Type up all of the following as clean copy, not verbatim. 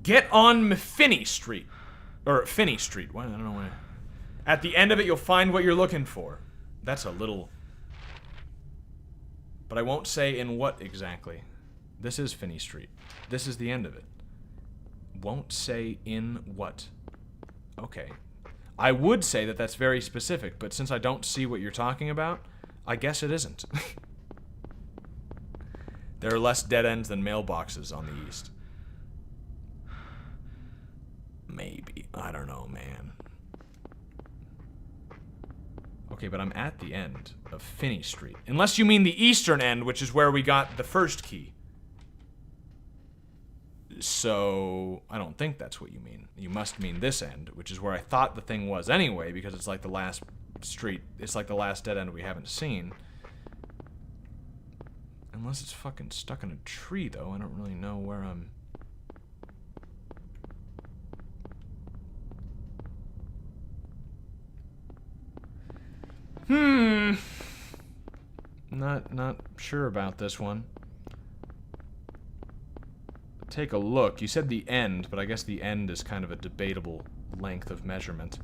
Get on Finney Street. Or Finney Street. What? I don't know why. At the end of it, you'll find what you're looking for. That's a little... But I won't say in what exactly. This is Finney Street. This is the end of it. Won't say in what. Okay. I would say that that's very specific, but since I don't see what you're talking about, I guess it isn't. There are less dead ends than mailboxes on the east. Maybe. I don't know, man. Okay, but I'm at the end of Finney Street. Unless you mean the eastern end, which is where we got the first key. So, I don't think that's what you mean. You must mean this end, which is where I thought the thing was anyway, because it's like the last street. It's like the last dead end we haven't seen. Unless it's fucking stuck in a tree, though. I don't really know where I'm... Not sure about this one. Take a look. You said the end, but I guess the end is kind of a debatable length of measurement.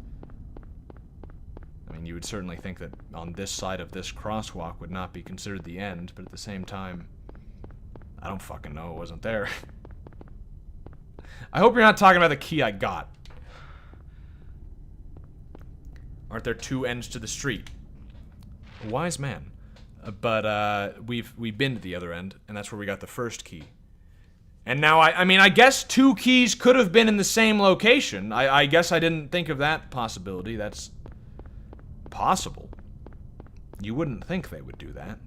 I mean, you would certainly think that on this side of this crosswalk would not be considered the end, but at the same time, I don't fucking know. It wasn't there. I hope you're not talking about the key I got. Aren't there two ends to the street? A wise man. But we've been to the other end, and that's where we got the first key. And now, I mean, I guess two keys could have been in the same location. I guess I didn't think of that possibility. That's possible. You wouldn't think they would do that.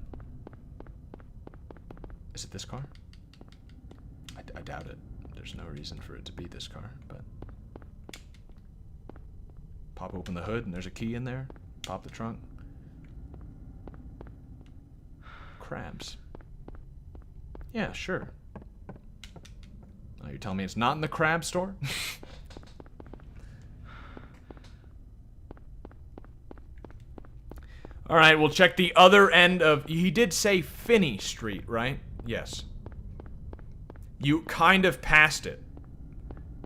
Is it this car? I doubt it. There's no reason for it to be this car, but... Pop open the hood, and there's a key in there. Pop the trunk. Crabs. Yeah, sure. Oh, you're telling me it's not in the crab store? Alright, we'll check the other end of... He did say Finney Street, right? Yes. You kind of passed it.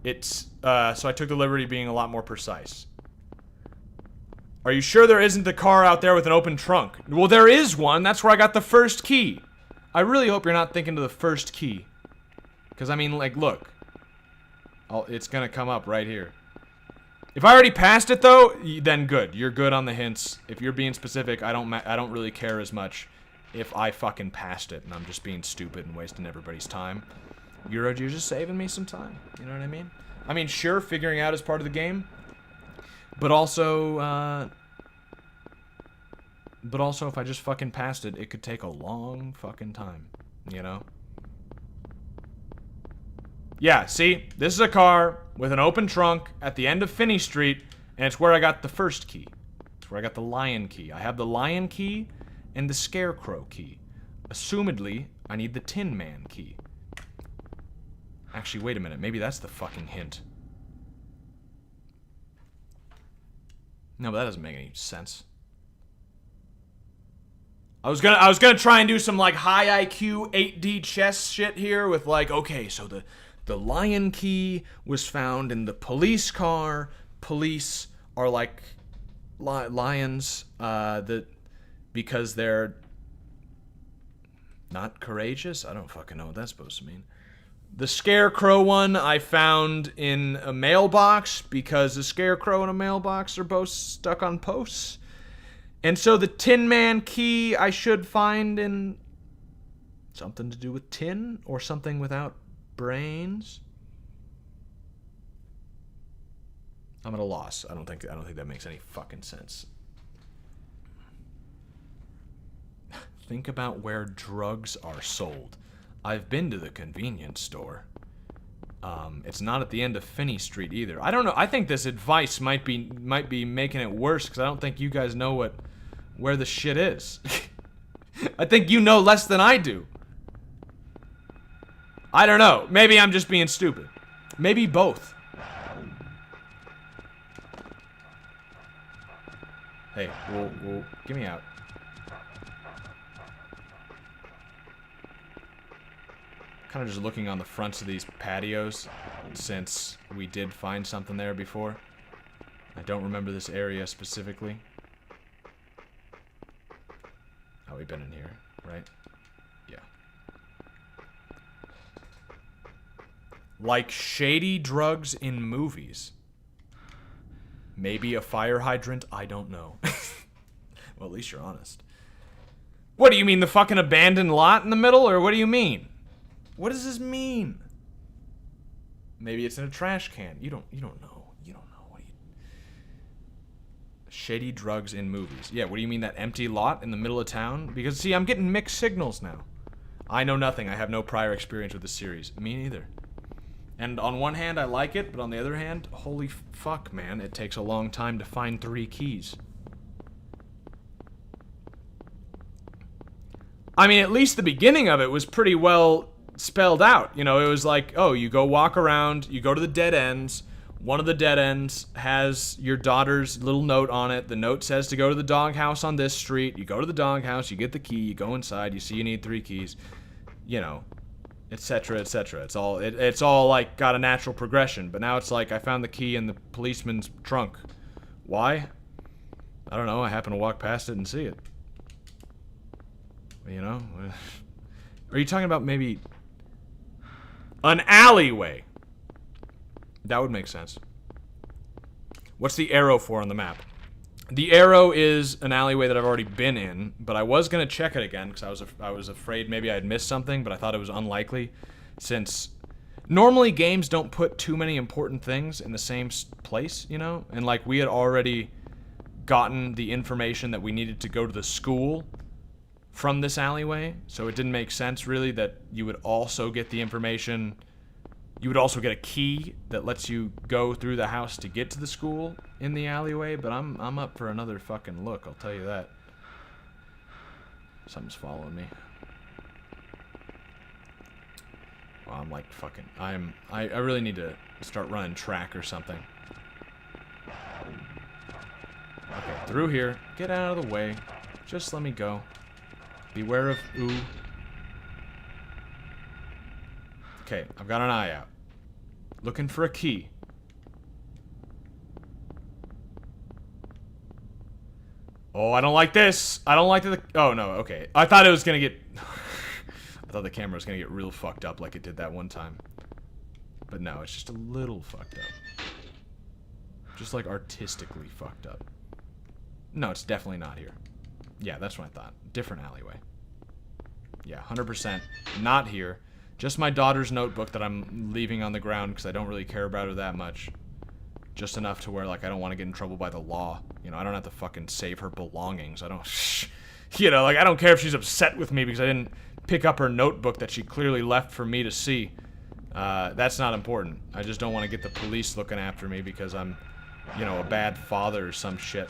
It's, so I took the liberty of being a lot more precise. Are you sure there isn't a car out there with an open trunk? Well, there is one. That's where I got the first key. I really hope you're not thinking of the first key. Because, I mean, like, look. It's gonna come up right here. If I already passed it, though, then good. You're good on the hints. If you're being specific, I don't really care as much if I fucking passed it and I'm just being stupid and wasting everybody's time. You're just saving me some time. You know what I mean? I mean, sure, figuring out is part of the game. But also, if I just fucking passed it, it could take a long fucking time, you know? Yeah, see? This is a car with an open trunk at the end of Finney Street, and it's where I got the first key. It's where I got the lion key. I have the lion key and the scarecrow key. Assumedly, I need the Tin Man key. Actually, wait a minute. Maybe that's the fucking hint. No, but that doesn't make any sense. I was gonna try and do some like high IQ 8D chess shit here with like, okay, so the lion key was found in the police car. Police are like lions because they're not courageous. I don't fucking know what that's supposed to mean. The scarecrow one I found in a mailbox because the scarecrow and a mailbox are both stuck on posts. And so the Tin Man key I should find in something to do with tin or something without brains. I'm at a loss. I don't think that makes any fucking sense. Think about where drugs are sold. I've been to the convenience store. It's not at the end of Finney Street either. I don't know. I think this advice might be making it worse because I don't think you guys know where the shit is. I think you know less than I do. I don't know. Maybe I'm just being stupid. Maybe both. Hey, we'll get me out. Kind of just looking on the fronts of these patios, since we did find something there before. I don't remember this area specifically. Oh, we've been in here, right? Yeah. Like shady drugs in movies. Maybe a fire hydrant? I don't know. Well, at least you're honest. What do you mean, the fucking abandoned lot in the middle, or what do you mean? What does this mean? Maybe it's in a trash can. You don't know. You don't know. What do you... Shady drugs in movies. Yeah, what do you mean, that empty lot in the middle of town? Because, see, I'm getting mixed signals now. I know nothing. I have no prior experience with the series. Me neither. And on one hand, I like it, but on the other hand, holy fuck, man, it takes a long time to find 3 keys. I mean, at least the beginning of it was pretty well spelled out. You know, it was like, oh, you go walk around, you go to the dead ends. One of the dead ends has your daughter's little note on it. The note says to go to the doghouse on this street. You go to the doghouse, you get the key, you go inside, you see you need 3 keys. You know, etc., etc. It's all like got a natural progression. But now it's like I found the key in the policeman's trunk. Why? I don't know. I happened to walk past it and see it. You know? Are you talking about maybe an alleyway? That would make sense. What's the arrow for on the map? The arrow is an alleyway that I've already been in, but I was going to check it again because I was afraid maybe I had missed something, but I thought it was unlikely since normally games don't put too many important things in the same place, you know? And like we had already gotten the information that we needed to go to the school from this alleyway, so it didn't make sense really that you would also get the information. You would also get a key that lets you go through the house to get to the school in the alleyway, but I'm up for another fucking look, I'll tell you that. Something's following me. Well, I'm like fucking I really need to start running track or something. Okay, through here. Get out of the way. Just let me go. Beware of ooh. Okay, I've got an eye out. Looking for a key. Oh, I don't like this. I don't like the... Oh, no, okay. I thought it was gonna get... I thought the camera was gonna get real fucked up like it did that one time. But no, it's just a little fucked up. Just like artistically fucked up. No, it's definitely not here. Yeah, that's what I thought. Different alleyway. Yeah, 100% not here. Just my daughter's notebook that I'm leaving on the ground because I don't really care about her that much. Just enough to where, like, I don't want to get in trouble by the law. You know, I don't have to fucking save her belongings. I don't... You know, like, I don't care if she's upset with me because I didn't pick up her notebook that she clearly left for me to see. That's not important. I just don't want to get the police looking after me because I'm, you know, a bad father or some shit.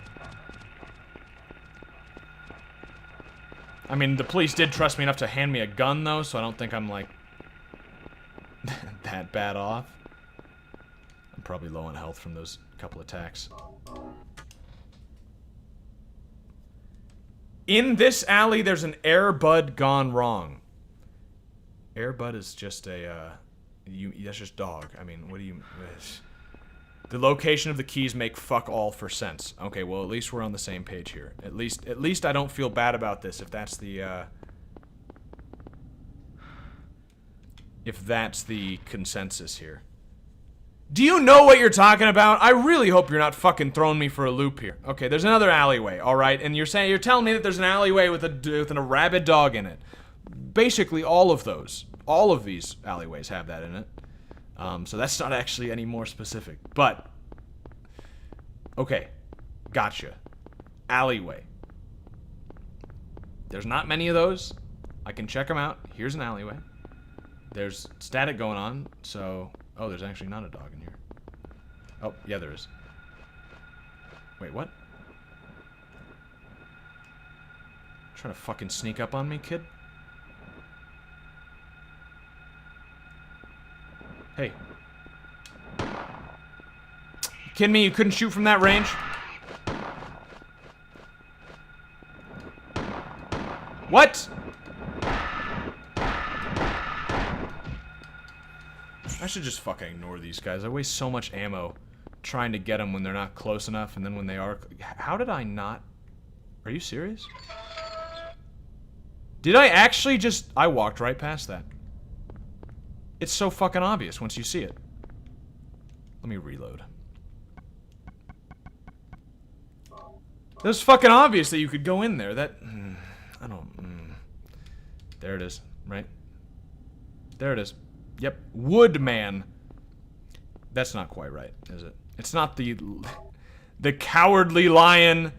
I mean, the police did trust me enough to hand me a gun, though, so I don't think I'm, like, that bad off. I'm probably low on health from those couple attacks. In this alley, there's an air bud gone wrong. Air bud is just a, that's just dog. I mean, what do you... The location of the keys make fuck all for sense. Okay, well, at least we're on the same page here. At least I don't feel bad about this if that's the, if that's the consensus here. Do you know what you're talking about? I really hope you're not fucking throwing me for a loop here. Okay, there's another alleyway, all right? And you're telling me that there's an alleyway with a rabid dog in it. Basically, all of these alleyways have that in it. So that's not actually any more specific. But, okay, gotcha. Alleyway. There's not many of those. I can check them out. Here's an alleyway. There's static going on, so... Oh, there's actually not a dog in here. Oh, yeah, there is. Wait, what? Trying to fucking sneak up on me, kid? Hey. You kidding me? You couldn't shoot from that range? What? should just fucking ignore these guys. I waste so much ammo trying to get them when they're not close enough, and then when they are... How did I not... Are you serious? Did I actually just... I walked right past that. It's so fucking obvious once you see it. Let me reload. It was fucking obvious that you could go in there. That... I don't... There it is, right? There it is. Yep. Woodman. That's not quite right, is it? It's not the Cowardly Lion,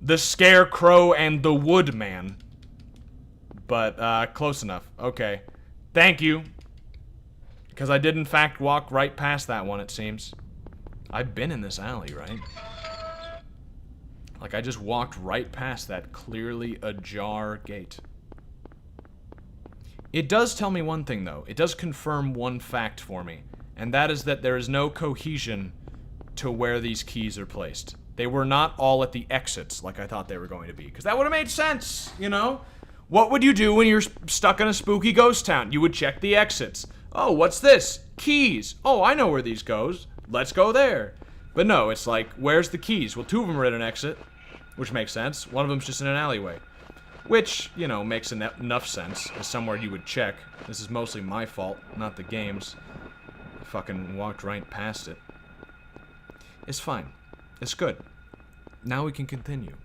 the Scarecrow, and the Woodman. But, close enough. Okay. Thank you. Because I did, in fact, walk right past that one, it seems. I've been in this alley, right? Like, I just walked right past that clearly ajar gate. It does tell me one thing, though. It does confirm one fact for me. And that is that there is no cohesion to where these keys are placed. They were not all at the exits like I thought they were going to be. Because that would have made sense, you know? What would you do when you're stuck in a spooky ghost town? You would check the exits. Oh, what's this? Keys. Oh, I know where these goes. Let's go there. But no, it's like, where's the keys? Well, 2 of them are at an exit. Which makes sense. One of them's just in an alleyway. Which, you know, makes enough sense as somewhere you would check. This is mostly my fault, not the game's. I fucking walked right past it. It's fine. It's good. Now we can continue.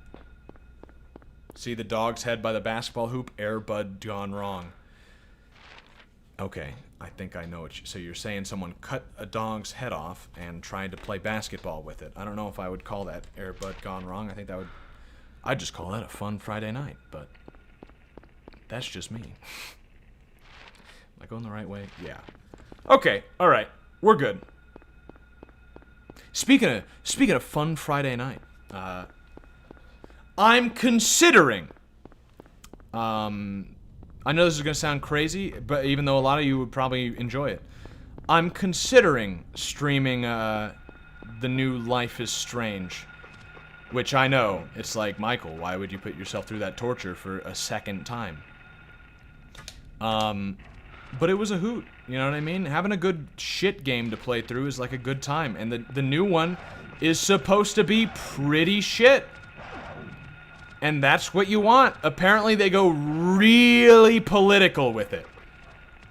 See the dog's head by the basketball hoop? Air Bud gone wrong. Okay, I think I know what so you're saying someone cut a dog's head off and tried to play basketball with it. I don't know if I would call that Air Bud gone wrong. I think that would... I'd just call that a fun Friday night, but... That's just me. Am I going the right way? Yeah. Okay, alright. We're good. Speaking of fun Friday night, I'm considering... I know this is going to sound crazy, but even though a lot of you would probably enjoy it, I'm considering streaming the new Life is Strange. Which I know, it's like, Michael, why would you put yourself through that torture for a second time? But it was a hoot, you know what I mean? Having a good shit game to play through is like a good time, and the new one is supposed to be pretty shit. And that's what you want. Apparently they go really political with it.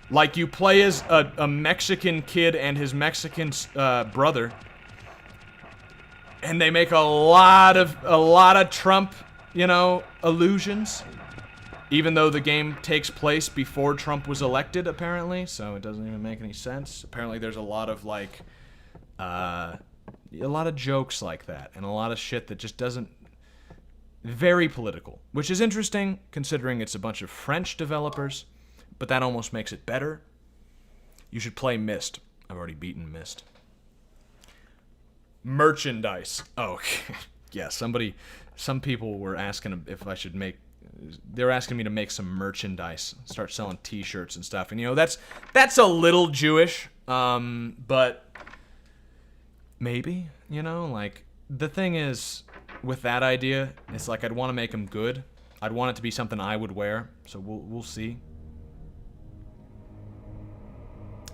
Like you play as a Mexican kid and his Mexican brother. And they make a lot of Trump, you know, allusions. Even though the game takes place before Trump was elected, apparently. So it doesn't even make any sense. Apparently there's a lot of, like, a lot of jokes like that. And a lot of shit that just doesn't... Very political. Which is interesting, considering it's a bunch of French developers. But that almost makes it better. You should play Myst. I've already beaten Myst. Merchandise. Oh, okay. Yeah, some people were asking if I should make... They're asking me to make some merchandise. Start selling t-shirts and stuff. And, you know, that's a little Jewish. But... Maybe, you know? Like, the thing is... With that idea, it's like I'd want to make them good. I'd want it to be something I would wear, so we'll see.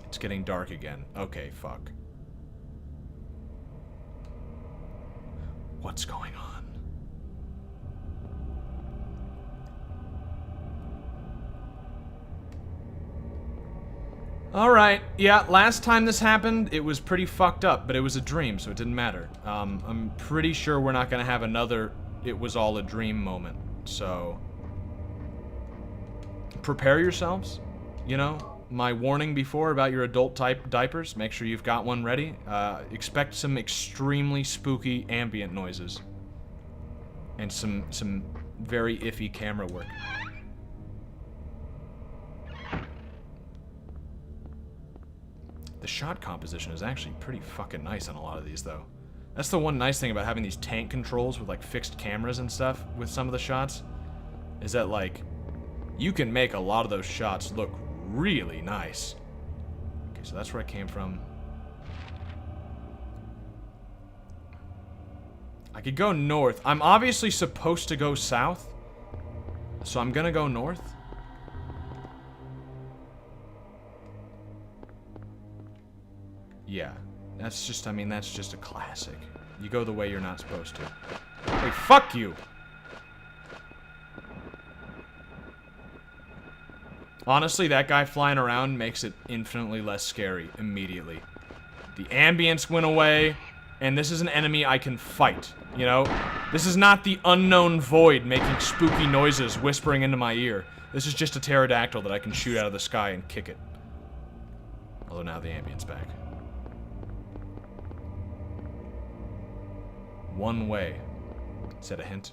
It's getting dark again. Okay, fuck. What's going on? Alright, yeah, last time this happened, it was pretty fucked up, but it was a dream, so it didn't matter. I'm pretty sure we're not gonna have another it was all a dream moment, so... Prepare yourselves, you know? My warning before about your adult-type diapers, make sure you've got one ready. Expect some extremely spooky ambient noises. And some very iffy camera work. The shot composition is actually pretty fucking nice on a lot of these, though. That's the one nice thing about having these tank controls with, like, fixed cameras and stuff with some of the shots. Is that, like, you can make a lot of those shots look really nice. Okay, so that's where I came from. I could go north. I'm obviously supposed to go south. So I'm gonna go north. Yeah. That's just, I mean, that's just a classic. You go the way you're not supposed to. Hey, fuck you! Honestly, that guy flying around makes it infinitely less scary immediately. The ambience went away, and this is an enemy I can fight, you know? This is not the unknown void making spooky noises whispering into my ear. This is just a pterodactyl that I can shoot out of the sky and kick it. Although now the ambience back. One way. Is that a hint?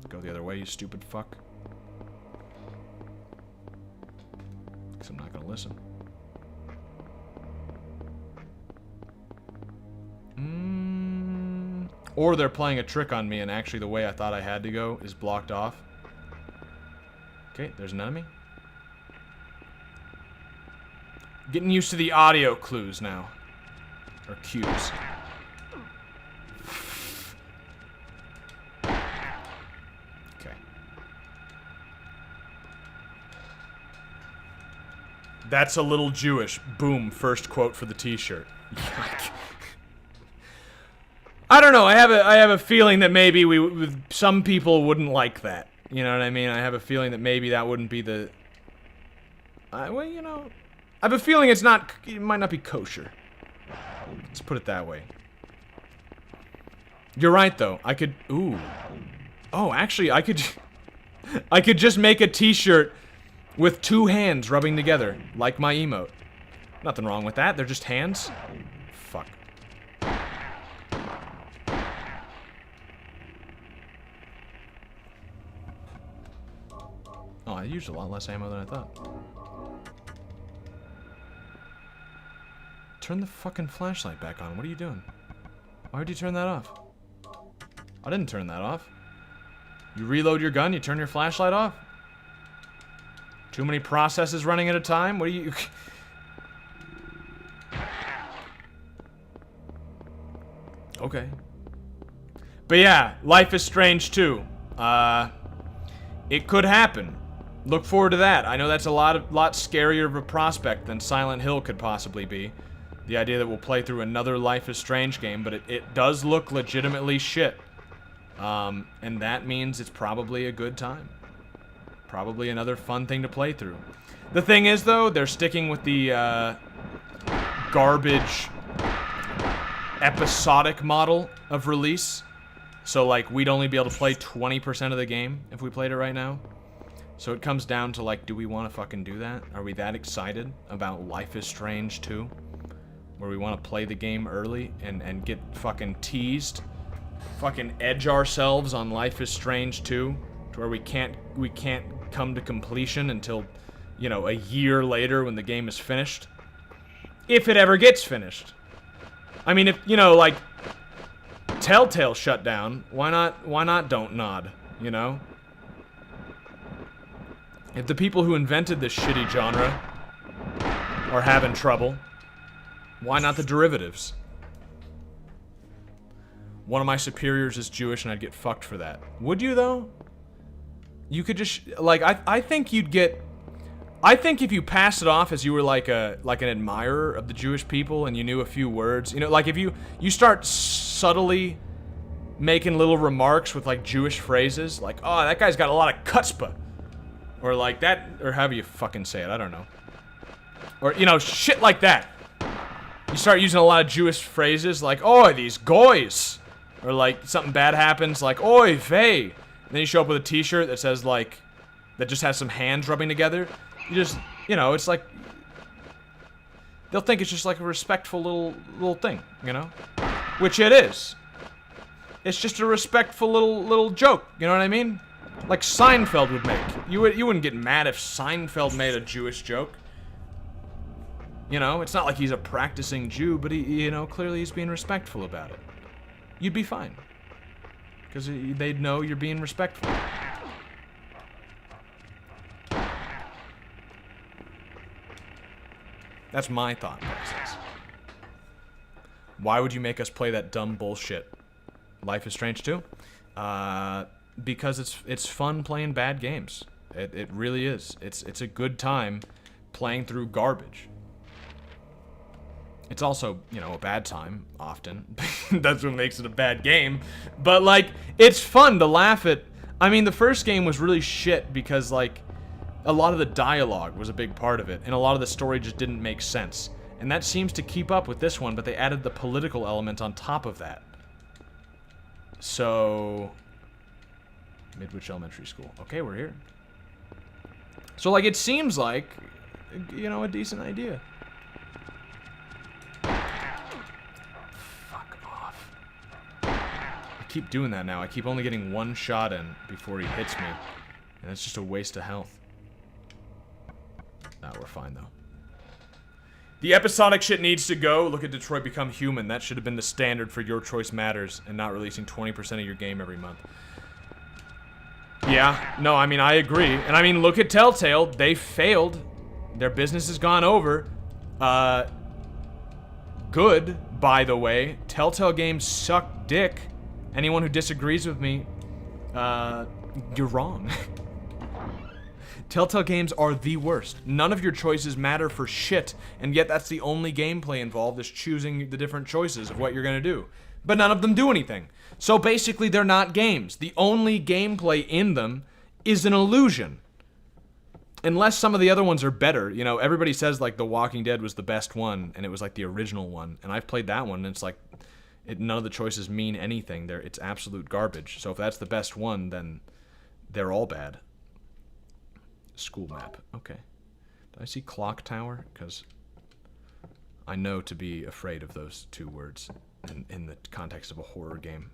Go the other way, you stupid fuck. Because I'm not gonna listen. Or they're playing a trick on me and actually the way I thought I had to go is blocked off. Okay, there's an enemy. Getting used to the audio clues now. Or cues. Okay. That's a little Jewish. Boom, first quote for the t-shirt. I don't know. I have a feeling that maybe some people wouldn't like that. You know what I mean? I have a feeling that maybe that wouldn't be the. Well, you know, I have a feeling it's not. It might not be kosher. Let's put it that way. You're right, though. I could. Ooh. Oh, actually, I could. I could just make a T-shirt with two hands rubbing together, like my emote. Nothing wrong with that. They're just hands. Fuck. Oh, I used a lot less ammo than I thought. Turn the fucking flashlight back on. What are you doing? Why would you turn that off? I didn't turn that off. You reload your gun, you turn your flashlight off? Too many processes running at a time? What are you... Okay. But yeah, Life is Strange 2. It could happen. Look forward to that. I know that's a lot scarier of a prospect than Silent Hill could possibly be. The idea that we'll play through another Life is Strange game, but it does look legitimately shit. And that means it's probably a good time. Probably another fun thing to play through. The thing is, though, they're sticking with the garbage episodic model of release. So, like, we'd only be able to play 20% of the game if we played it right now. So it comes down to, like, do we want to fucking do that? Are we that excited about Life is Strange 2? Where we want to play the game early and get fucking teased? Fucking edge ourselves on Life is Strange 2? To where we can't come to completion until, you know, a year later when the game is finished? If it ever gets finished. I mean, if, you know, like... Telltale shut down. Why not Don't Nod, you know? If the people who invented this shitty genre are having trouble, why not the derivatives? One of my superiors is Jewish and I'd get fucked for that. Would you, though? You could just, like, I think you'd get... I think if you passed it off as you were like an admirer of the Jewish people and you knew a few words, you know, like if you start subtly making little remarks with like Jewish phrases, like, oh, that guy's got a lot of chutzpah, or like that, or however you fucking say it, I don't know, or, you know, shit like that. You start using a lot of Jewish phrases like, oi, these goys, or like something bad happens, like, oi, vey. Then you show up with a t-shirt that says like, that just has some hands rubbing together. You just, you know, it's like, they'll think it's just like a respectful little thing, you know? Which it is. It's just a respectful little joke, you know what I mean? Like Seinfeld would make. You wouldn't get mad if Seinfeld made a Jewish joke. You know, it's not like he's a practicing Jew, but he, you know, clearly he's being respectful about it. You'd be fine. Because they'd know you're being respectful. That's my thought process. Why would you make us play that dumb bullshit? Life is Strange 2? Because it's fun playing bad games. It really is. It's a good time playing through garbage. It's also, you know, a bad time, often. That's what makes it a bad game. But, like, it's fun to laugh at. I mean, the first game was really shit because, like, a lot of the dialogue was a big part of it, and a lot of the story just didn't make sense. And that seems to keep up with this one, but they added the political element on top of that. So... Midwich Elementary School. Okay, we're here. So, like, it seems like, you know, a decent idea. Fuck off. I keep doing that now. I keep only getting one shot in before he hits me. And it's just a waste of health. Nah, we're fine, though. The episodic shit needs to go. Look at Detroit Become Human. That should have been the standard for Your Choice Matters and not releasing 20% of your game every month. Yeah, no, I mean, I agree. And I mean, look at Telltale. They failed. Their business has gone over. Good, by the way. Telltale games suck dick. Anyone who disagrees with me, you're wrong. Telltale games are the worst. None of your choices matter for shit, and yet that's the only gameplay involved is choosing the different choices of what you're gonna do. But none of them do anything. So basically, they're not games. The only gameplay in them is an illusion. Unless some of the other ones are better. You know, everybody says, like, The Walking Dead was the best one, and it was, like, the original one. And I've played that one, and it's, like, none of the choices mean anything. It's absolute garbage. So if that's the best one, then they're all bad. School map. Okay. Did I see clock tower? Because I know to be afraid of those two words in the context of a horror game.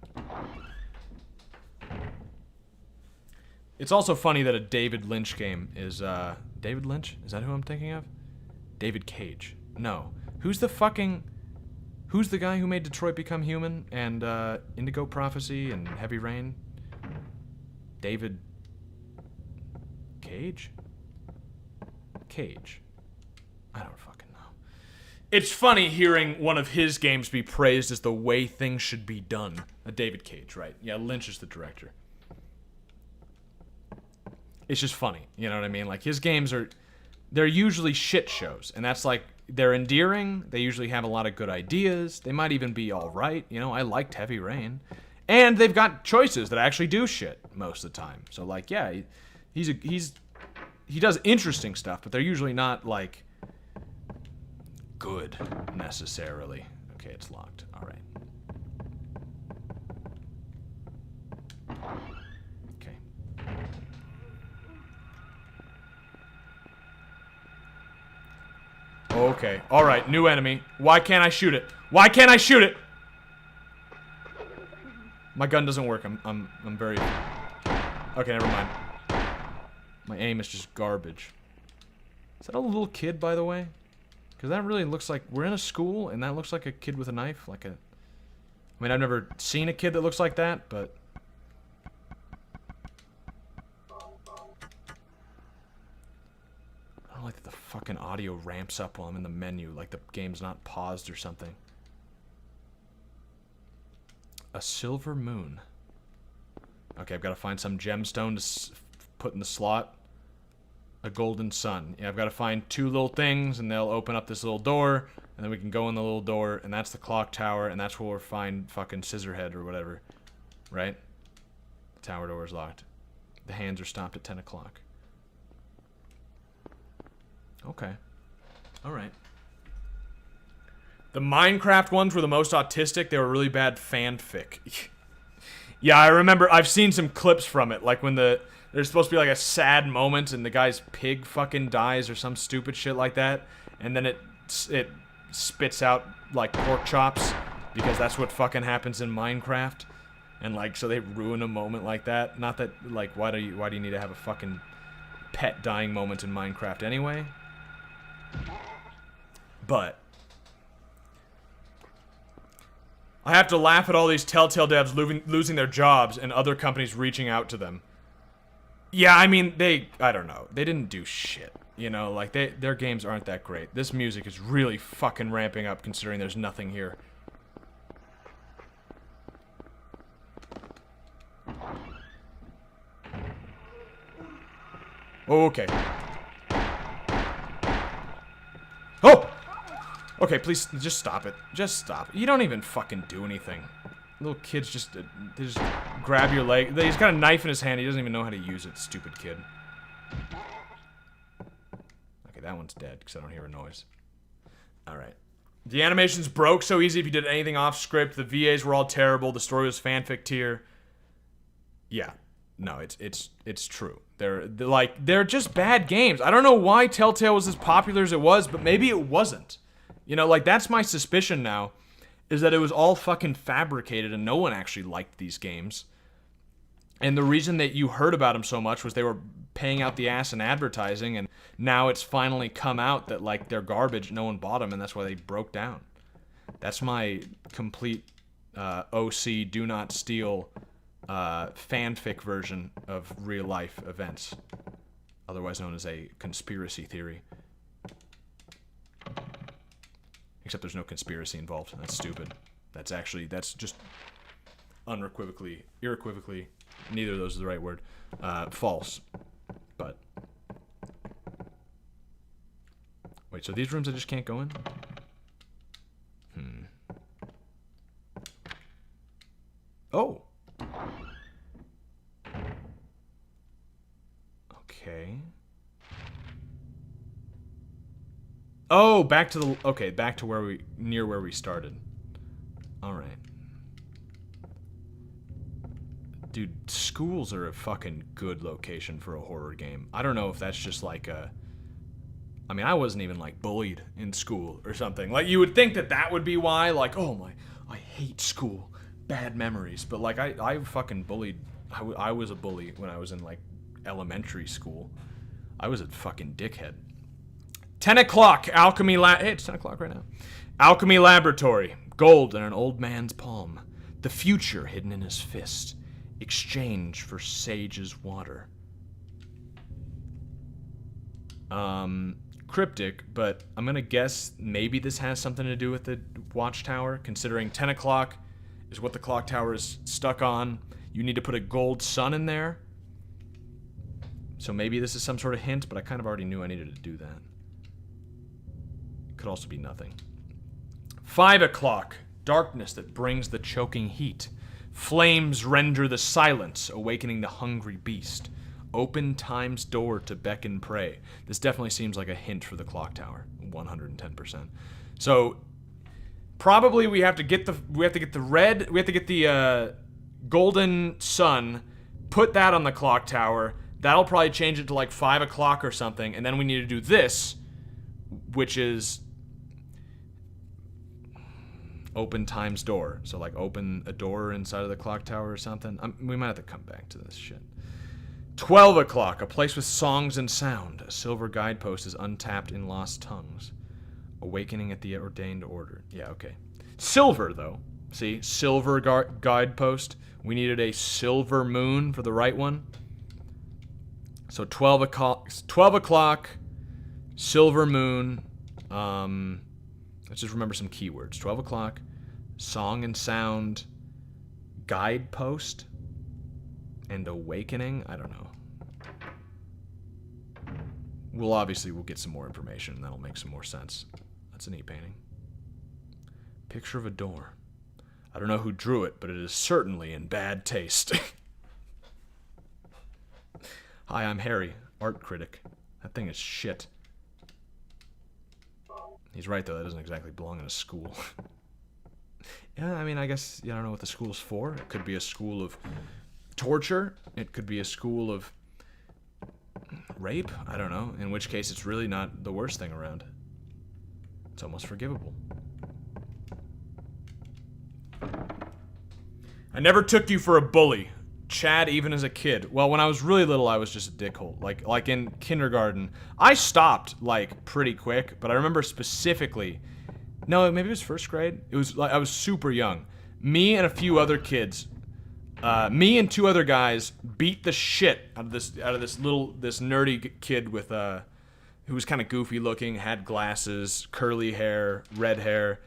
It's also funny that a David Lynch game is, David Lynch? Is that who I'm thinking of? David Cage. No. Who's the guy who made Detroit Become Human and, Indigo Prophecy and Heavy Rain? David Cage? Cage. I don't fucking know. It's funny hearing one of his games be praised as the way things should be done. David Cage, right? Yeah, Lynch is the director. It's just funny, you know what I mean? Like, his games they're usually shit shows, and that's like, they're endearing, they usually have a lot of good ideas, they might even be alright, you know, I liked Heavy Rain. And they've got choices that actually do shit most of the time. So, like, yeah, he does interesting stuff, but they're usually not, like, good, necessarily. Okay, it's locked. Alright. Okay. Okay. Alright, new enemy. Why can't I shoot it? Why can't I shoot it? My gun doesn't work. I'm very... Okay, never mind. My aim is just garbage. Is that a little kid, by the way? Because that really looks like... We're in a school, and that looks like a kid with a knife. Like a... I mean, I've never seen a kid that looks like that, but... I don't like that the fucking audio ramps up while I'm in the menu. Like the game's not paused or something. A silver moon. Okay, I've got to find some gemstone to put in the slot. A golden sun. Yeah, I've got to find two little things, and they'll open up this little door, and then we can go in the little door, and that's the clock tower, and that's where we'll find fucking Scissorhead or whatever. Right? The tower door is locked. The hands are stopped at 10 o'clock. Okay. Alright. The Minecraft ones were the most autistic. They were really bad fanfic. Yeah, I remember. I've seen some clips from it. Like when there's supposed to be like a sad moment and the guy's pig fucking dies or some stupid shit like that. And then it spits out like pork chops because that's what fucking happens in Minecraft. And like, so they ruin a moment like that. Not that, like, why do you need to have a fucking pet dying moment in Minecraft anyway? But I have to laugh at all these Telltale devs losing their jobs and other companies reaching out to them. Yeah, I mean, I don't know. They didn't do shit. You know, like, their games aren't that great. This music is really fucking ramping up considering there's nothing here. Okay. Oh! Okay, please, just stop it. Just stop it. You don't even fucking do anything. Little kids just, they just grab your leg. He's got a knife in his hand. He doesn't even know how to use it, stupid kid. Okay, that one's dead because I don't hear a noise. Alright. The animations broke so easy if you did anything off script. The VAs were all terrible. The story was fanfic tier. Yeah. No, it's true. They're just bad games. I don't know why Telltale was as popular as it was, but maybe it wasn't. You know, like, that's my suspicion now, is that it was all fucking fabricated and no one actually liked these games. And the reason that you heard about them so much was they were paying out the ass in advertising, and now it's finally come out that, like, they're garbage, no one bought them, and that's why they broke down. That's my complete OC do not steal fanfic version of real life events, otherwise known as a conspiracy theory. Except there's no conspiracy involved. That's stupid. That's just irrequivocally, neither of those is the right word, false. But wait, so these rooms I just can't go in? Oh. Okay. Oh, back to near where we started. All right. Dude, schools are a fucking good location for a horror game. I don't know if that's just like a... I mean, I wasn't even, like, bullied in school or something. Like, you would think that that would be why, like, oh my, I hate school. Bad memories. But, like, I fucking bullied... I was a bully when I was in, like, elementary school. I was a fucking dickhead. 10 o'clock, Alchemy Hey, it's 10 o'clock right now. Alchemy Laboratory. Gold in an old man's palm. The future hidden in his fist. Exchange for sage's water. Cryptic, but I'm gonna guess maybe this has something to do with the watchtower, considering 10 o'clock is what the clock tower is stuck on. You need to put a gold sun in there. So maybe this is some sort of hint, but I kind of already knew I needed to do that. Could also be nothing. 5 o'clock. Darkness that brings the choking heat. Flames render the silence, awakening the hungry beast. Open time's door to beckon prey. This definitely seems like a hint for the clock tower. 110%. So probably we have to get the golden sun, put that on the clock tower. That'll probably change it to like 5 o'clock or something, and then we need to do this, which is open time's door. So like open a door inside of the clock tower or something. We might have to come back to this shit. 12 o'clock, a place with songs and sound. A silver guidepost is untapped in lost tongues. Awakening at the ordained order. Yeah, okay. Silver, though. See, silver guidepost. We needed a silver moon for the right one. So 12 o'clock, silver moon. Let's just remember some keywords. 12 o'clock, song and sound, guidepost, and awakening. I don't know. We'll get some more information, and that'll make some more sense. That's a neat painting. Picture of a door. I don't know who drew it, but it is certainly in bad taste. Hi, I'm Harry, art critic. That thing is shit. He's right, though. That doesn't exactly belong in a school. Yeah, I mean, I guess I don't know what the school's for. It could be a school of torture. It could be a school of rape. I don't know. In which case, it's really not the worst thing around. It's almost forgivable. I never took you for a bully. Chad, even as a kid. Well, when I was really little, I was just a dickhole. Like in kindergarten. I stopped, like, pretty quick, but I remember specifically... No, maybe it was first grade. It was, like, I was super young. Me and a few other kids, me and 2 other guys beat the shit out of this nerdy kid with, who was kind of goofy looking, had glasses, curly hair, red hair.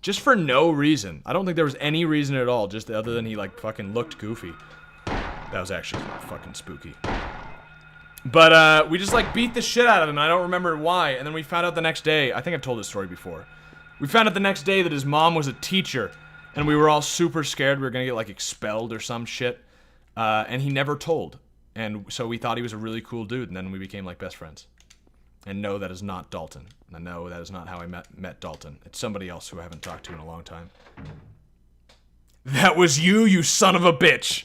Just for no reason. I don't think there was any reason at all, just other than he, like, fucking looked goofy. That was actually fucking spooky. But we just like beat the shit out of him. I don't remember why. And then we found out the next day. I think I've told this story before. We found out the next day that his mom was a teacher, and we were all super scared we were gonna get like expelled or some shit. And he never told. And so we thought he was a really cool dude, and then we became like best friends. And no, that is not Dalton. And no, that is not how I met Dalton. It's somebody else who I haven't talked to in a long time. That was you, you son of a bitch.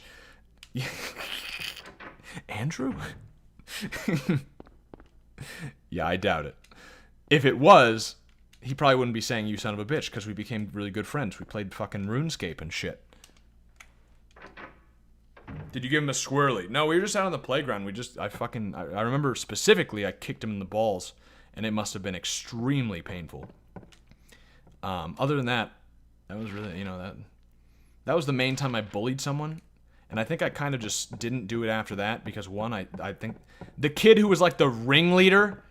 Andrew? Yeah, I doubt it. If it was, he probably wouldn't be saying you son of a bitch, because we became really good friends. We played fucking RuneScape and shit. Did you give him a swirly? No, we were just out on the playground. I remember specifically I kicked him in the balls, and it must have been extremely painful. Other than that, that was really, that was the main time I bullied someone. And I think I kind of just didn't do it after that because, one, I think the kid who was like the ringleader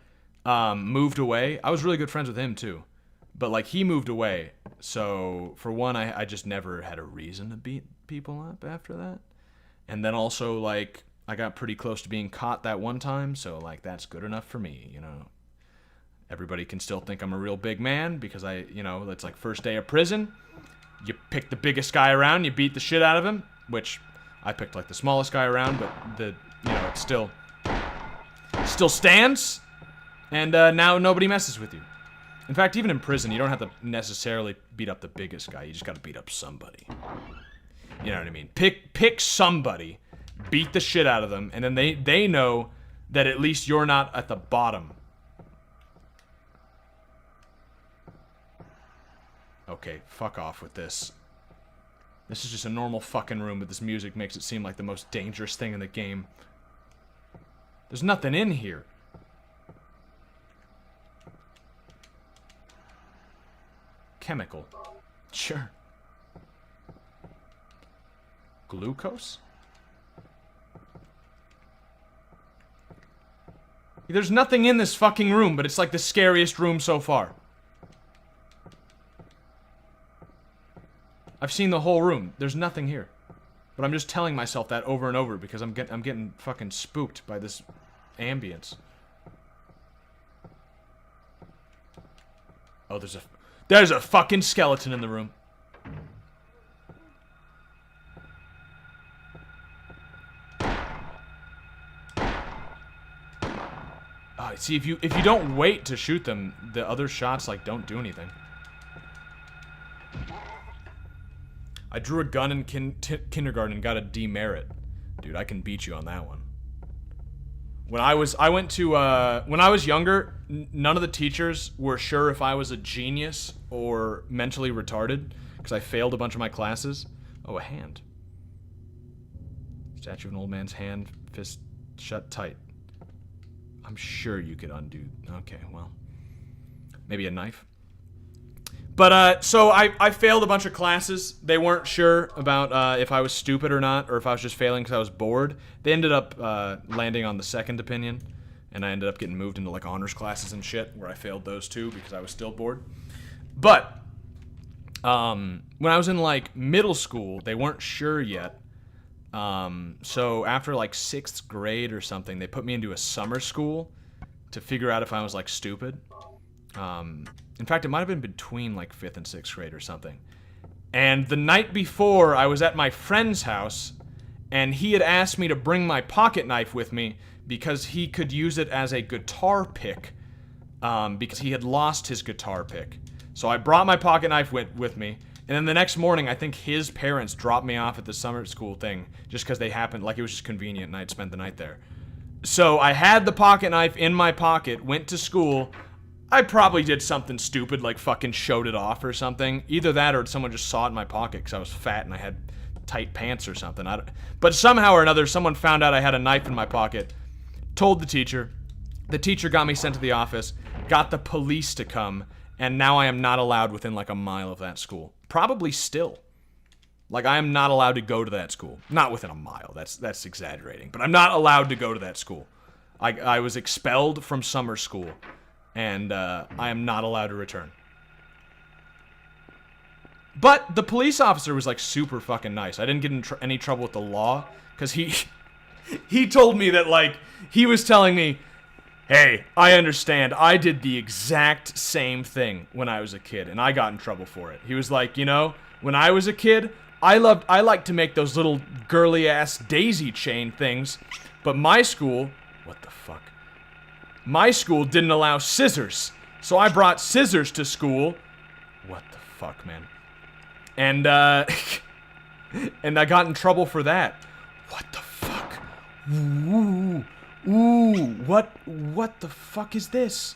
moved away. I was really good friends with him too. But like he moved away. So for one, I just never had a reason to beat people up after that. And then also like I got pretty close to being caught that one time. So like that's good enough for me, Everybody can still think I'm a real big man because it's like first day of prison. You pick the biggest guy around, you beat the shit out of him, which I picked like the smallest guy around, but it still stands, and now nobody messes with you. In fact, even in prison, you don't have to necessarily beat up the biggest guy. You just got to beat up somebody. You know what I mean? Pick somebody, beat the shit out of them, and then they know that at least you're not at the bottom. Okay, fuck off with this. This is just a normal fucking room, but this music makes it seem like the most dangerous thing in the game. There's nothing in here. Chemical. Sure. Glucose? There's nothing in this fucking room, but it's like the scariest room so far. I've seen the whole room. There's nothing here. But I'm just telling myself that over and over because I'm getting fucking spooked by this ambience. Oh, there's a fucking skeleton in the room. See, if you don't wait to shoot them, the other shots like don't do anything. I drew a gun in kindergarten and got a demerit. Dude, I can beat you on that one. When I was younger, none of the teachers were sure if I was a genius or mentally retarded because I failed a bunch of my classes. Oh, a hand. Statue of an old man's hand, fist shut tight. I'm sure you could undo. Okay, well, maybe a knife. But, so I failed a bunch of classes. They weren't sure about if I was stupid or not, or if I was just failing because I was bored. They ended up landing on the second opinion, and I ended up getting moved into, like, honors classes and shit, where I failed those too because I was still bored. But, when I was in, like, middle school, they weren't sure yet. So after, like, 6th grade or something, they put me into a summer school to figure out if I was, like, stupid. In fact, it might have been between like 5th and 6th grade or something. And the night before, I was at my friend's house, and he had asked me to bring my pocket knife with me because he could use it as a guitar pick, because he had lost his guitar pick. So I brought my pocket knife with me, and then the next morning, I think his parents dropped me off at the summer school thing just because they happened, like it was just convenient, and I'd spent the night there. So I had the pocket knife in my pocket, went to school. I probably did something stupid, like fucking showed it off or something. Either that or someone just saw it in my pocket because I was fat and I had tight pants or something. But somehow or another, someone found out I had a knife in my pocket, told the teacher. The teacher got me sent to the office, got the police to come, and now I am not allowed within like a mile of that school. Probably still. Like, I am not allowed to go to that school. Not within a mile, that's exaggerating. But I'm not allowed to go to that school. I was expelled from summer school. And I am not allowed to return. But the police officer was like super fucking nice. I didn't get in any trouble with the law because he He told me that, like, he was telling me, hey, I understand. I did the exact same thing when I was a kid, and I got in trouble for it. He was like, you know, when I was a kid, I liked to make those little girly-ass daisy chain things, but my school, what the fuck? My school didn't allow scissors, so I brought scissors to school. What the fuck, man? And, and I got in trouble for that. What the fuck? Ooh, ooh, what the fuck is this?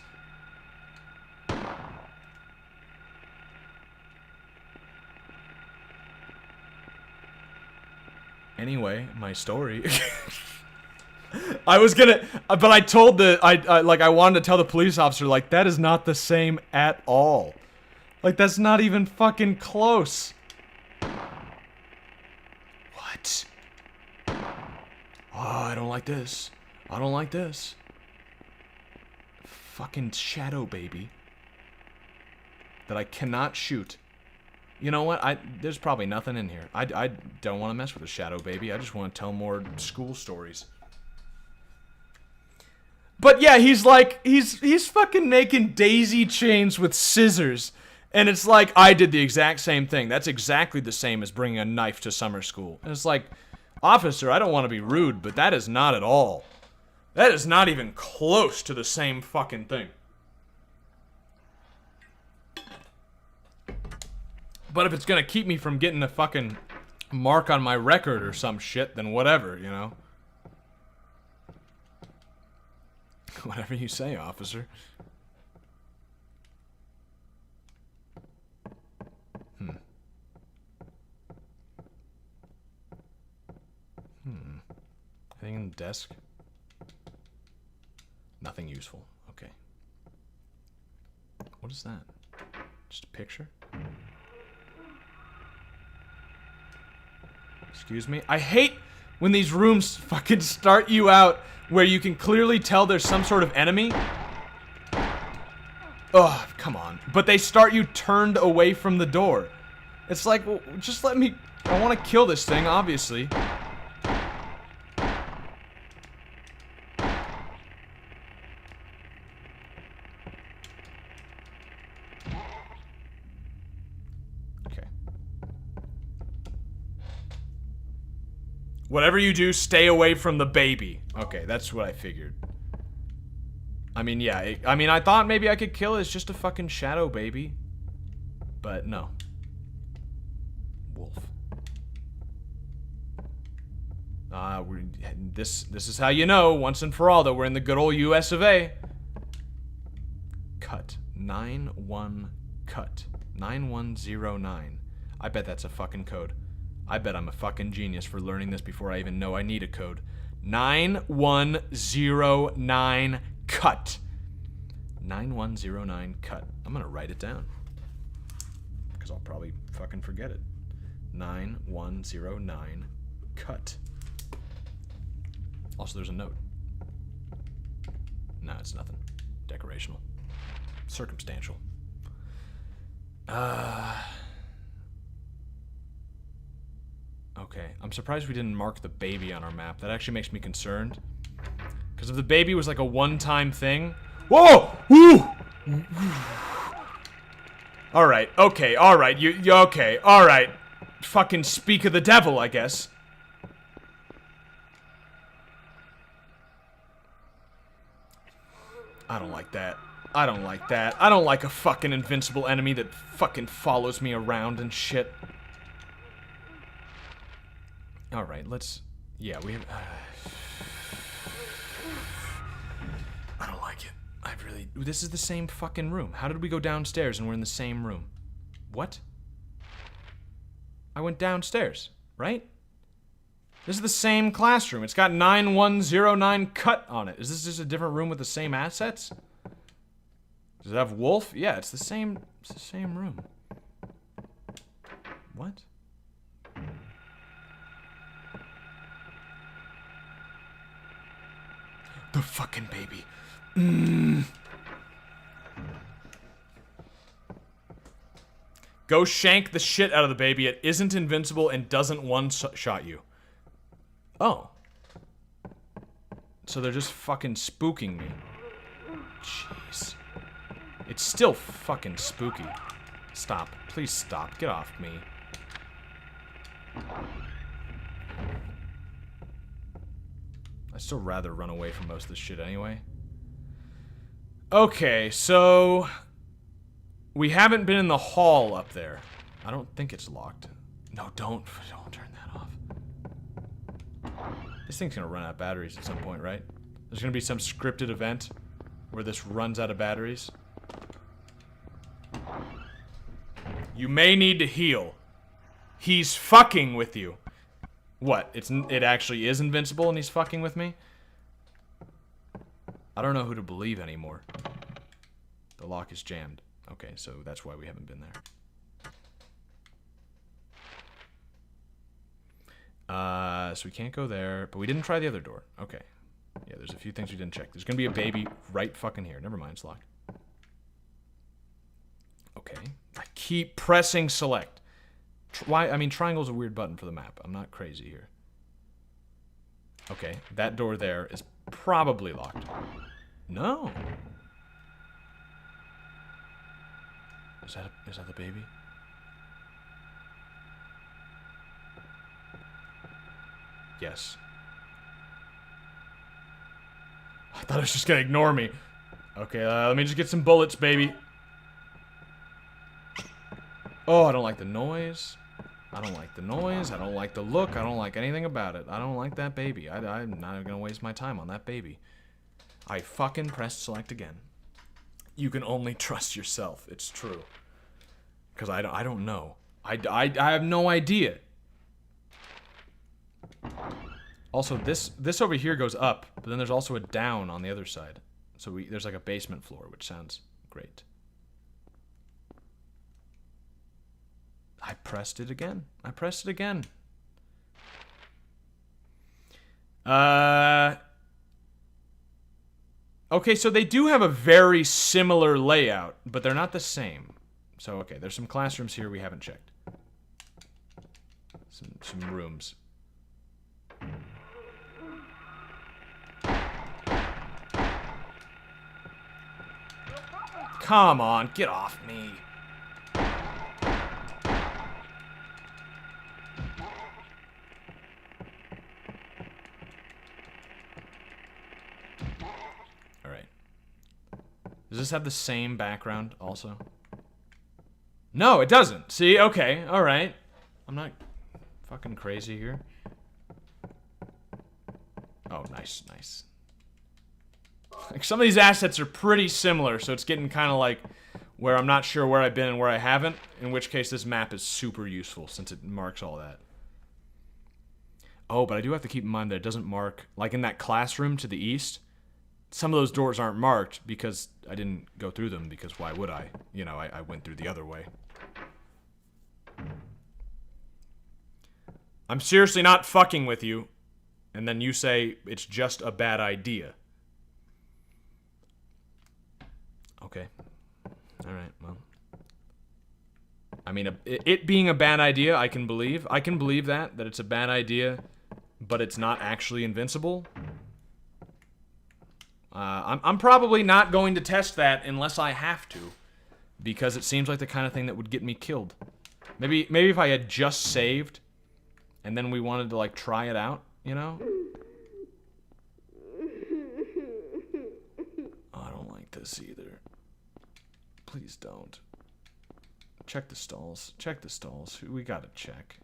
Anyway, my story. I was gonna, but I told I wanted to tell the police officer, like, that is not the same at all. Like, that's not even fucking close. What? Oh, I don't like this. I don't like this. Fucking shadow baby. That I cannot shoot. You know what? There's probably nothing in here. I don't want to mess with a shadow baby. I just want to tell more school stories. But yeah, he's like, he's fucking making daisy chains with scissors. And it's like, I did the exact same thing. That's exactly the same as bringing a knife to summer school. And it's like, officer, I don't want to be rude, but that is not at all. That is not even close to the same fucking thing. But if it's gonna keep me from getting a fucking mark on my record or some shit, then whatever, you know? Whatever you say, officer. Anything in the desk? Nothing useful. Okay. What is that? Just a picture? Excuse me? I hate when these rooms fucking start you out where you can clearly tell there's some sort of enemy. Ugh, come on. But they start you turned away from the door. It's like, well, just let me... I want to kill this thing, obviously. Whatever you do, stay away from the baby. Okay, that's what I figured. I mean, yeah. I thought maybe I could kill it. It's just a fucking shadow baby. But no. Wolf. This is how you know, once and for all, that we're in the good old US of A. Cut. 9-1 cut. 9109. I bet that's a fucking code. I bet I'm a fucking genius for learning this before I even know I need a code. 9109 cut. 9109 cut. I'm gonna write it down. Because I'll probably fucking forget it. 9109 cut. Also, there's a note. No, it's nothing. Decorational. Circumstantial. Okay, I'm surprised we didn't mark the baby on our map. That actually makes me concerned. Because if the baby was like a one-time thing... Whoa! Woo! Alright, okay, alright, you okay, alright. Fucking speak of the devil, I guess. I don't like that. I don't like that. I don't like a fucking invincible enemy that fucking follows me around and shit. Alright, let's... Yeah, we have... I don't like it. I really... This is the same fucking room. How did we go downstairs and we're in the same room? What? I went downstairs, right? This is the same classroom. It's got 9109 cut on it. Is this just a different room with the same assets? Does it have wolf? Yeah, it's the same room. What? The fucking baby. Go shank the shit out of the baby. It isn't invincible and doesn't one-shot you. Oh. So they're just fucking spooking me. Jeez. It's still fucking spooky. Stop. Please stop. Get off me. I'd still rather run away from most of this shit anyway. Okay, so... we haven't been in the hall up there. I don't think it's locked. No, don't turn that off. This thing's gonna run out of batteries at some point, right? There's gonna be some scripted event where this runs out of batteries. You may need to heal. He's fucking with you. What? It actually is invincible and he's fucking with me? I don't know who to believe anymore. The lock is jammed. Okay, so that's why we haven't been there. So we can't go there, but we didn't try the other door. Okay. Yeah, there's a few things we didn't check. There's gonna be a baby right fucking here. Never mind, it's locked. Okay. I keep pressing select. Why? I mean, triangle's a weird button for the map. I'm not crazy here. Okay, that door there is probably locked. No. Is that the baby? Yes. I thought it was just gonna ignore me. Okay, let me just get some bullets, baby. Oh, I don't like the noise. I don't like the noise. I don't like the look. I don't like anything about it. I don't like that baby. I'm not even gonna waste my time on that baby. I fucking pressed select again. You can only trust yourself. It's true. Because I don't know. I have no idea. Also, this over here goes up, but then there's also a down on the other side. So there's like a basement floor, which sounds great. I pressed it again. I pressed it again. Okay, so they do have a very similar layout, but they're not the same. So, okay, there's some classrooms here we haven't checked. Some rooms. Come on, get off me. Alright. Does this have the same background also? No, it doesn't. See, okay, alright. I'm not fucking crazy here. Oh, nice, nice. Like, some of these assets are pretty similar, so it's getting kind of like where I'm not sure where I've been and where I haven't, in which case this map is super useful since it marks all that. Oh, but I do have to keep in mind that it doesn't mark, like in that classroom to the east, some of those doors aren't marked because I didn't go through them, because why would I? You know, I went through the other way. I'm seriously not fucking with you, and then you say it's just a bad idea. Okay. Alright, well. I mean, it being a bad idea, I can believe. I can believe that it's a bad idea, but it's not actually invincible. I'm probably not going to test that unless I have to, because it seems like the kind of thing that would get me killed. Maybe if I had just saved, and then we wanted to, like, try it out, you know? Oh, I don't like this either. Please don't. Check the stalls. Check the stalls. We gotta check.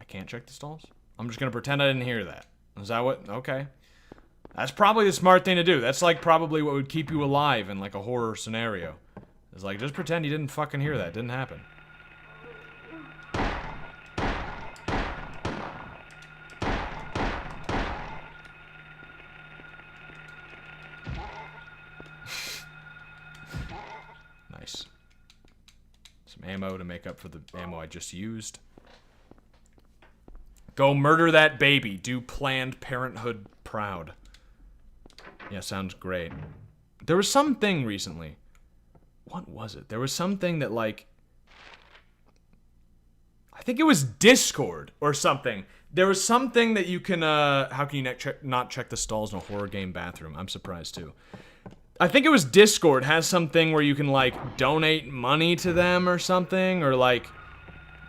I can't check the stalls? I'm just gonna pretend I didn't hear that. Is that what? Okay. That's probably the smart thing to do. That's like probably what would keep you alive in like a horror scenario. It's like, just pretend you didn't fucking hear that. It didn't happen. Nice. Some ammo to make up for the ammo I just used. Go murder that baby. Do Planned Parenthood proud. Yeah, sounds great. There was something recently. What was it? There was something that, like, I think it was Discord or something There was something that you can, how can you not check the stalls in a horror game bathroom? I'm surprised, too. I think it was Discord has something where you can, like, donate money to them or something, or, like,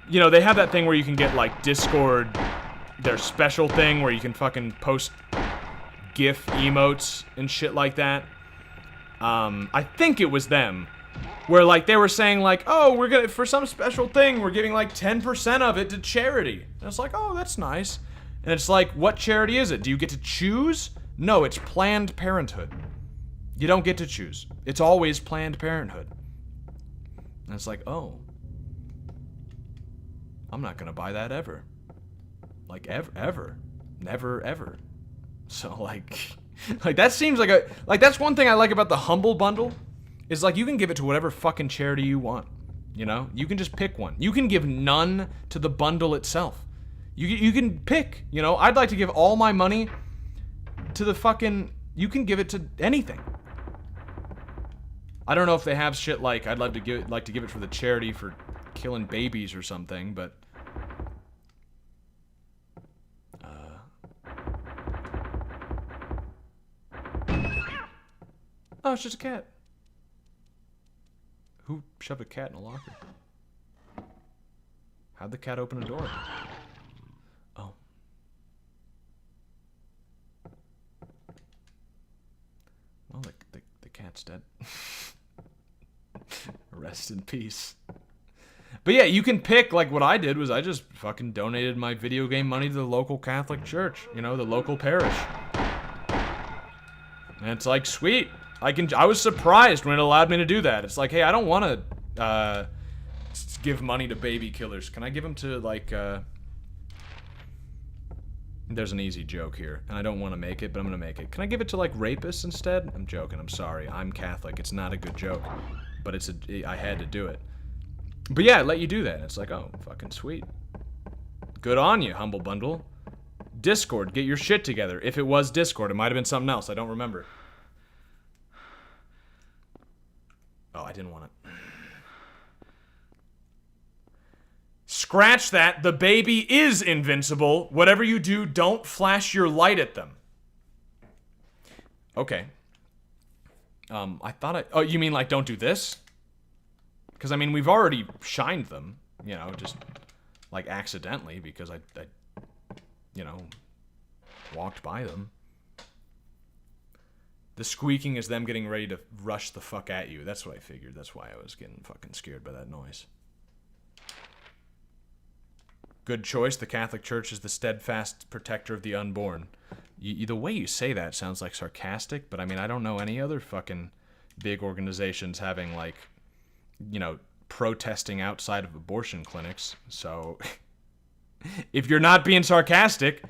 you know, they have that thing where you can get, like, Discord, their special thing where you can fucking post GIF emotes and shit like that. I think it was them. Where, like, they were saying, like, oh, we're gonna, for some special thing, we're giving, like, 10% of it to charity. And it's like, oh, that's nice. And it's like, what charity is it? Do you get to choose? No, it's Planned Parenthood. You don't get to choose. It's always Planned Parenthood. And it's like, oh. I'm not gonna buy that ever. Like, ever. Never, ever. So, like, like, that seems like a, like, that's one thing I like about the Humble Bundle. Is like, you can give it to whatever fucking charity you want, you know? You can just pick one. You can give none to the bundle itself. You can pick, you know? I'd like to give all my money to the fucking, you can give it to anything. I don't know if they have shit like, I'd love to give it for the charity for killing babies or something, but... Oh, it's just a cat. Who shoved a cat in a locker? How'd the cat open a door? Oh. Well, the cat's dead. Rest in peace. But yeah, you can pick, like what I did was I just fucking donated my video game money to the local Catholic church. You know, the local parish. And it's like, sweet. I was surprised when it allowed me to do that. It's like, hey, I don't want to give money to baby killers. Can I give them to, like, there's an easy joke here, and I don't want to make it, but I'm going to make it. Can I give it to, like, rapists instead? I'm joking. I'm sorry. I'm Catholic. It's not a good joke, but I had to do it. But yeah, I let you do that. It's like, oh, fucking sweet. Good on you, Humble Bundle. Discord, get your shit together. If it was Discord, it might have been something else. I don't remember. Oh, I didn't want it. Scratch that. The baby is invincible. Whatever you do, don't flash your light at them. Okay. I thought oh, you mean like don't do this? Because, I mean, we've already shined them, you know, just, like, accidentally, because I you know, walked by them. The squeaking is them getting ready to rush the fuck at you. That's what I figured. That's why I was getting fucking scared by that noise. Good choice. The Catholic Church is the steadfast protector of the unborn. The way you say that sounds like sarcastic, but I mean, I don't know any other fucking big organizations having, like, you know, protesting outside of abortion clinics. So, if you're not being sarcastic,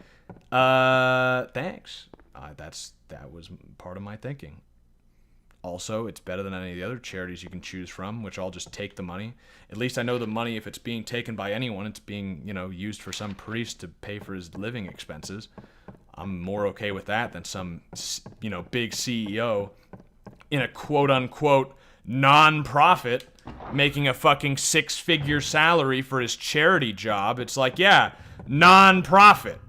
thanks. That was part of my thinking. Also, it's better than any of the other charities you can choose from, which I'll just take the money. At least I know the money, if it's being taken by anyone, it's being, you know, used for some priest to pay for his living expenses. I'm more okay with that than some, you know, big CEO in a quote-unquote non-profit making a fucking 6-figure salary for his charity job. It's like, yeah, non-profit.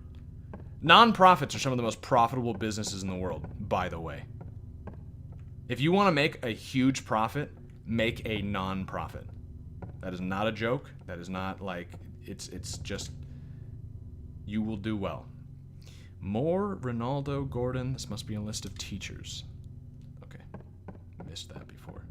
Non-profits are some of the most profitable businesses in the world, by the way. If you want to make a huge profit, make a non-profit. That is not a joke. That is not like, it's just, you will do well. More Ronaldo Gordon. This must be a list of teachers. Okay, missed that before.